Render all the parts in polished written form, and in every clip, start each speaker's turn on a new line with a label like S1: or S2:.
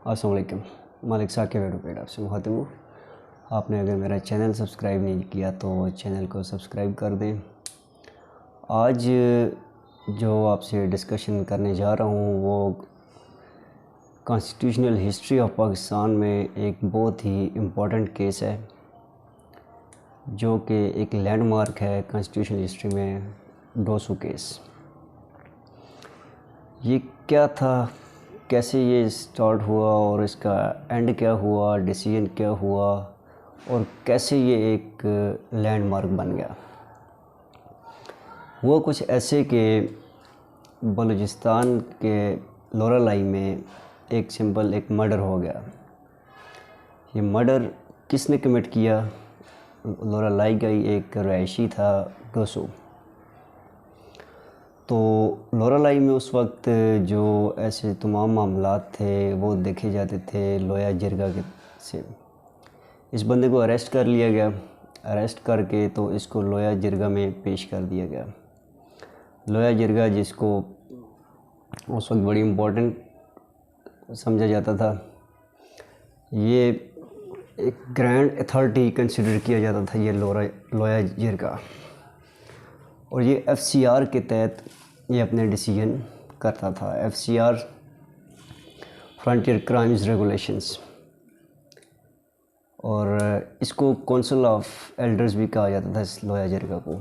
S1: अस्सलाम वालेकुम। मालिक साकिब एडवोकेट आपसे मुखातिब हूँ। आपने अगर मेरा चैनल सब्सक्राइब नहीं किया तो चैनल को सब्सक्राइब कर दें। आज जो आपसे डिस्कशन करने जा रहा हूँ वो कॉन्स्टिट्यूशनल हिस्ट्री ऑफ पाकिस्तान में एक बहुत ही इम्पोर्टेंट केस है, जो कि एक लैंडमार्क है कॉन्स्टिट्यूशनल हिस्ट्री में, डोसू केस। ये क्या था, कैसे ये स्टार्ट हुआ और इसका एंड क्या हुआ, डिसीजन क्या हुआ और कैसे ये एक लैंडमार्क बन गया। वो कुछ ऐसे कि बलूचिस्तान के लोरालाई में एक मर्डर हो गया। ये मर्डर किसने कमिट किया? लोरालाई का ही एक रहायशी था, डोसू। तो लोरालाई में उस वक्त जो ऐसे तमाम मामलात थे वो देखे जाते थे लोया जिरगा के से। इस बंदे को अरेस्ट कर लिया गया। अरेस्ट करके तो इसको लोया जिरगा में पेश कर दिया गया। लोया जिरगा, जिसको उस वक्त बड़ी इम्पोर्टेंट समझा जाता था, ये एक ग्रैंड अथॉरिटी कंसिडर किया जाता था ये लोया जिरगा। और ये एफसीआर के तहत ये अपने डिसीजन करता था। एफसीआर, फ्रंटियर क्राइम्स रेगुलेशंस, और इसको काउंसिल ऑफ एल्डर्स भी कहा जाता था इस लोया जिरगा को।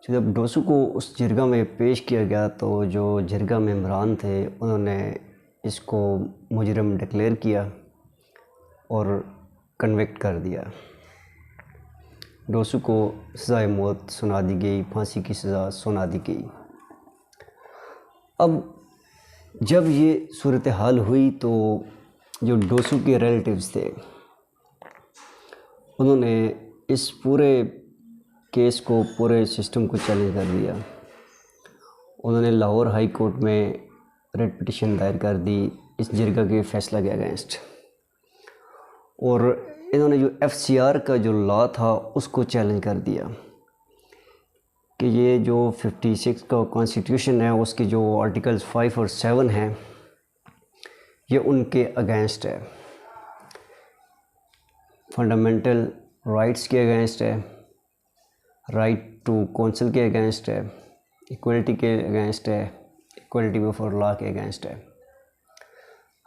S1: तो जब डोसू को उस जिरगा में पेश किया गया तो जो जिरगा मेंबरान थे उन्होंने इसको मुजरिम डिक्लेयर किया और कन्विक्ट कर दिया। डोसू को सज़ाए मौत सुना दी गई, फांसी की सज़ा सुना दी गई। अब जब ये सूरत हाल हुई तो जो डोसू के रिलेटिव्स थे उन्होंने इस पूरे केस को, पूरे सिस्टम को चैलेंज कर दिया। उन्होंने लाहौर हाई कोर्ट में रिट पिटीशन दायर कर दी इस जिरगा के फ़ैसला के अगेंस्ट। और इन्होंने जो एफसीआर का जो लॉ था उसको चैलेंज कर दिया कि ये जो 56 का कॉन्स्टिट्यूशन है उसके जो आर्टिकल्स 5 और 7 हैं ये उनके अगेंस्ट है, फंडामेंटल राइट्स के अगेंस्ट है, राइट टू काउंसिल के अगेंस्ट है, इक्वलिटी के अगेंस्ट है, इक्वलिटी बिफोर लॉ के अगेंस्ट है।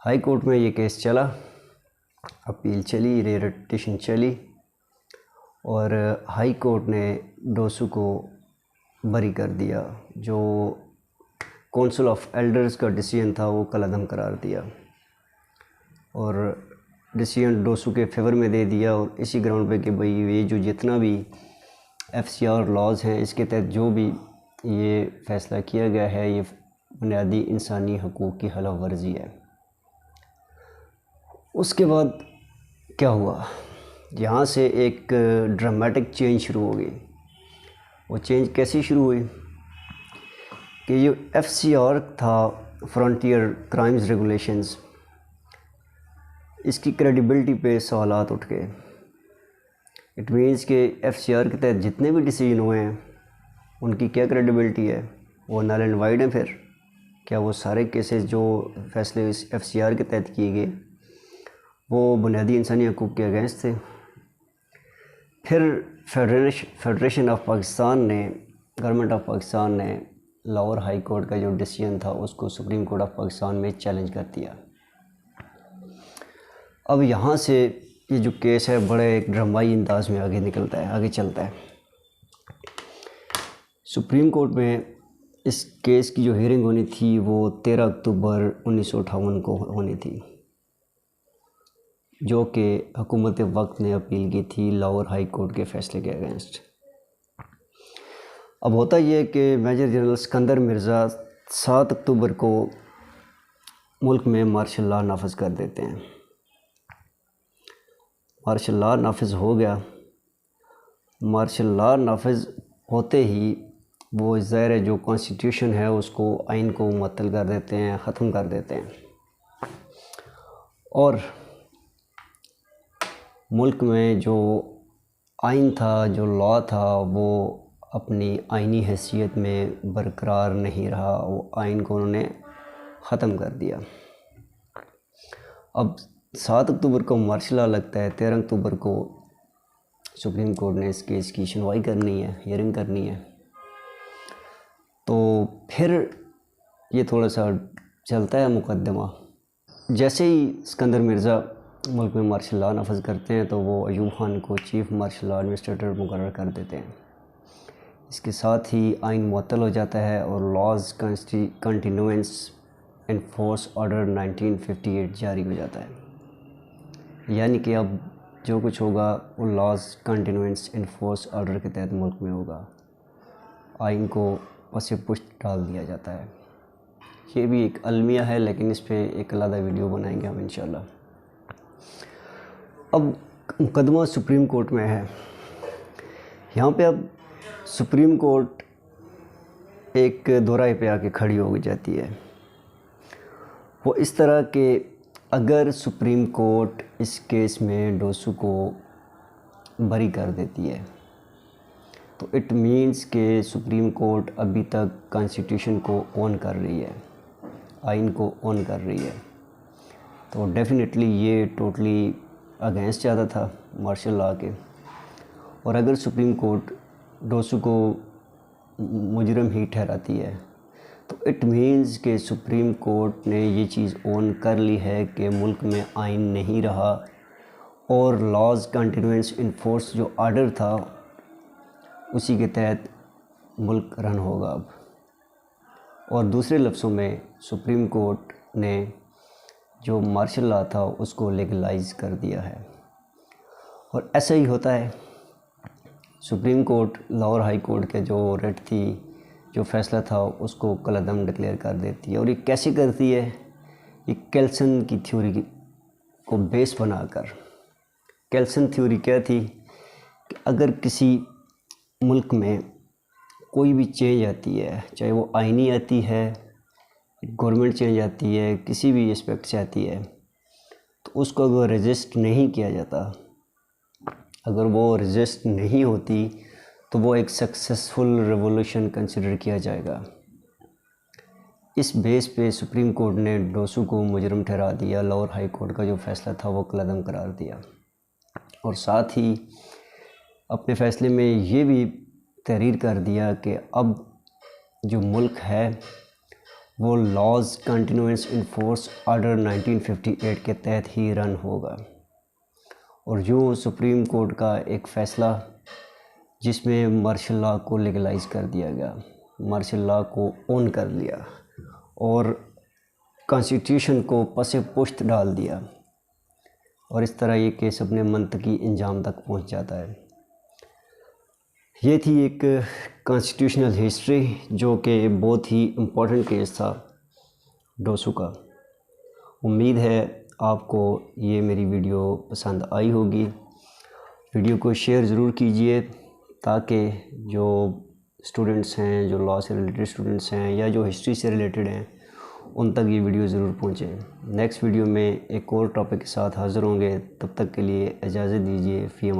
S1: हाई कोर्ट में ये केस चला, अपील चली, रिट पिटीशन चली और हाई कोर्ट ने डोसू को बरी कर दिया। जो काउंसिल ऑफ एल्डर्स का डिसीजन था वो कलअदम करार दिया और डिसीजन डोसू के फेवर में दे दिया। और इसी ग्राउंड पे कि भाई ये जो जितना भी एफसीआर लॉज हैं इसके तहत जो भी ये फ़ैसला किया गया है ये बुनियादी इंसानी हकूक़ की खिलाफ वर्जी है। उसके बाद क्या हुआ, यहाँ से एक ड्रामेटिक चेंज शुरू हो गई। वो चेंज कैसी शुरू हुई कि ये एफसीआर था, फ्रंटियर क्राइम्स रेगुलेशंस, इसकी क्रेडिबिलिटी पे सवालात उठ गए। इट मीन्स कि एफसीआर के तहत जितने भी डिसीजन हुए हैं उनकी क्या क्रेडिबिलिटी है, वो नल एंड वाइड हैं। फिर क्या वो सारे केसेस जो फैसले इस एफसीआर के तहत किए गए वो बुनियादी इंसानी हकूक़ के अगेंस्ट थे? फिर फेडरेशन ऑफ पाकिस्तान ने, गवर्नमेंट ऑफ पाकिस्तान ने लाहौर हाई कोर्ट का जो डिसीजन था उसको सुप्रीम कोर्ट ऑफ पाकिस्तान में चैलेंज कर दिया। अब यहाँ से ये जो केस है बड़े एक ड्रामाई अंदाज में आगे निकलता है, आगे चलता है। सुप्रीम कोर्ट में इस केस की जो हियरिंग होनी थी वो 13 अक्टूबर 1958 को होनी थी, जो कि हुकूमत वक्त ने अपील की थी लाहौर हाई कोर्ट के फ़ैसले के अगेंस्ट। अब होता यह है कि मेजर जनरल सिकंदर मिर्ज़ा 7 अक्टूबर को मुल्क में मार्शल लॉ नाफिज कर देते हैं। मार्शल लॉ नाफिज हो गया। मार्शल लॉ नाफिज होते ही वो ज़ाहिर है जो कॉन्स्टिट्यूशन है उसको, आइन को मुअत्तल कर देते हैं, ख़त्म कर देते हैं। और मुल्क में जो आइन था, जो लॉ था, वो अपनी आइनी हैसियत में बरकरार नहीं रहा। वो आइन को उन्होंने ख़त्म कर दिया। अब 7 अक्टूबर को मार्शल लॉ लगता है, 13 अक्टूबर को सुप्रीम कोर्ट ने इस केस की सुनवाई करनी है, हियरिंग करनी है। तो फिर ये थोड़ा सा चलता है मुकदमा। जैसे ही सिकंदर मिर्ज़ा मुल्क में मार्शल लॉ नफज करते हैं तो वो अयूब खान को चीफ मार्शल लॉ एडमिनिस्ट्रेटर मुकर्रर कर देते हैं। इसके साथ ही आइन मुअत्तल हो जाता है और लॉज कंटिन्यूएंस इनफोर्स ऑर्डर 1958 जारी हो जाता है। यानी कि अब जो कुछ होगा वो लॉज कंटिन्यूएंस इनफोर्स ऑर्डर के तहत मुल्क में होगा। आइन को पसे पुश्त डाल दिया जाता है। ये भी एक अलमिया है, लेकिन इस पर एक अलग वीडियो बनाएंगे हम इंशाल्लाह। अब मुकदमा सुप्रीम कोर्ट में है। यहाँ पे अब सुप्रीम कोर्ट एक दोराहे पे आके खड़ी हो जाती है। वो इस तरह के, अगर सुप्रीम कोर्ट इस केस में डोसू को बरी कर देती है तो इट मीन्स के सुप्रीम कोर्ट अभी तक कॉन्स्टिट्यूशन को ऑन कर रही है, आइन को ऑन कर रही है। तो डेफिनेटली ये टोटली अगेंस्ट ज़्यादा था मार्शल लॉ के। और अगर सुप्रीम कोर्ट डोसू को मुजरम ही ठहराती है तो इट मीन्स के सुप्रीम कोर्ट ने ये चीज़ ऑन कर ली है कि मुल्क में आइन नहीं रहा और लॉज कंटिन्यूएंस इन फोर्स जो आर्डर था उसी के तहत मुल्क रन होगा अब। और दूसरे लफ्ज़ों में सुप्रीम कोर्ट ने जो मार्शल लॉ था उसको लीगलाइज कर दिया है। और ऐसा ही होता है। Supreme court Lahore high court के जो रेट थी, जो फ़ैसला था, उसको कलअदम डिक्लेयर कर देती है। और ये कैसे करती है? ये केल्सन की थ्योरी को बेस बनाकर। केल्सन थ्योरी क्या थी कि अगर किसी मुल्क में कोई भी चेंज आती है, चाहे वो आइनी आती है, गवर्नमेंट चेंज आती है, किसी भी एस्पेक्ट से आती है, तो उसको अगर रजिस्ट नहीं किया जाता, अगर वो रजिस्ट नहीं होती तो वो एक सक्सेसफुल रेवोल्यूशन कंसिडर किया जाएगा। इस बेस पे सुप्रीम कोर्ट ने डोसू को मुजरम ठहरा दिया। लाहौर हाई कोर्ट का जो फ़ैसला था वो कलअदम करार दिया। और साथ ही अपने फ़ैसले में ये भी तहरीर कर दिया कि अब जो मुल्क है वो laws continuance in force order 1958 के तहत ही रन होगा। और यूँ सुप्रीम कोर्ट का एक फ़ैसला जिसमें मार्शल लॉ को लीगलाइज कर दिया गया, मार्शल लॉ को ऑन कर लिया और कॉन्स्टिट्यूशन को पसे पुश्त डाल दिया। और इस तरह ये केस अपने मंतकी इंजाम तक पहुंच जाता है। ये थी एक कॉन्स्टिट्यूशनल हिस्ट्री जो कि बहुत ही इम्पोर्टेंट केस था डोसू का। उम्मीद है आपको ये मेरी वीडियो पसंद आई होगी। वीडियो को शेयर ज़रूर कीजिए ताकि जो स्टूडेंट्स हैं, जो लॉ से रिलेटेड स्टूडेंट्स हैं या जो हिस्ट्री से रिलेटेड हैं, उन तक ये वीडियो ज़रूर पहुँचे। नेक्स्ट वीडियो में एक और टॉपिक के साथ हाज़िर होंगे। तब तक के लिए इजाज़त दीजिए। फ़ी